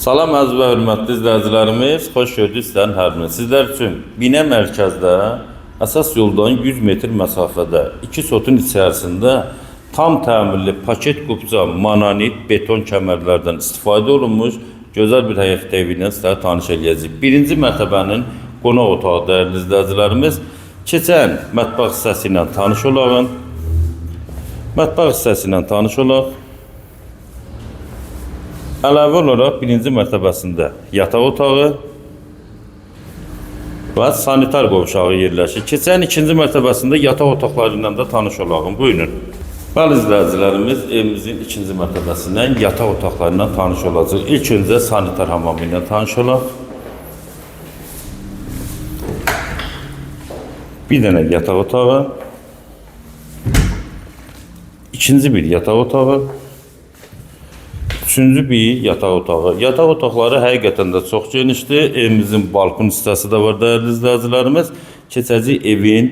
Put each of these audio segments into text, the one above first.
Salam əziz və hörmətli izləyicilərimiz, xoş gördük sizlərin hər birini. Sizlər üçün Binə mərkəzdə əsas yoldan 100 metr məsafədə 2 sotun içərisində tam təmirli paket qubca mononit beton kəmərlərdən istifadə olunmuş gözəl bir həyət evi ilə sizlərə tanış edəcəyik. Birinci mərtəbənin qonaq otağı dəyərli izləyicilərimiz. Keçən mətbəx hissəsi ilə tanış olaq. Mətbəx hissəsi ilə tanış olaq. Əlavə olaraq birinci mərtəbəsində yataq otağı və sanitar qovşağı yerləşir. Keçən ikinci mərtəbəsində yataq otaqları ilə də tanış olaq. Buyurun. Bəli izləyicilərimiz, evimizin ikinci mərtəbəsindən yataq otaqlarından tanış olacaq. İlk öncə sanitar hamamı ilə tanış olaq. Bir dənə yataq otağı. İkinci bir yataq otağı. Üçüncü bir yataq otağı. Yataq otaqları həqiqətən də çox genişdir. Evimizin balkon hissəsi də var dəyərli izləyicilərimiz. Keçəcək evin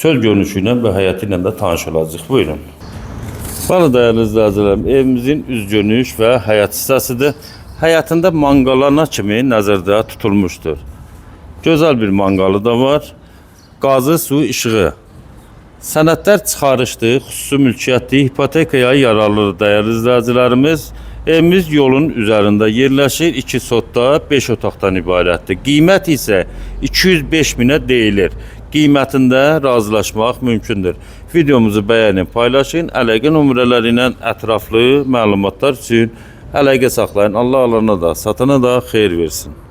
çöl görünüşü ilə və həyəti ilə də tanış olacaq. Buyurun. Bəli dəyərli izləyicilərim, evimizin üz görünüş və həyət hissəsidir. Həyətində manqalana kimi nəzərdə tutulmuşdur. Gözəl bir manqalı da var. Qazı, su, işığı. Sənədlər çıxarışdır, xüsusi mülkiyyətdir, hipotekaya yararlıdır dəyərli izləyicilərimiz. Evimiz yolun üzərində yerləşir. 2 sotda 5 otaqdan ibarətdir. Qiymət isə 205 minə deyilir. Qiymətində razılaşmaq mümkündür. Videomuzu bəyənin, paylaşın. Əlaqə nömrələri ilə ətraflı məlumatlar üçün əlaqə saxlayın. Allah alana da, satana da xeyir versin.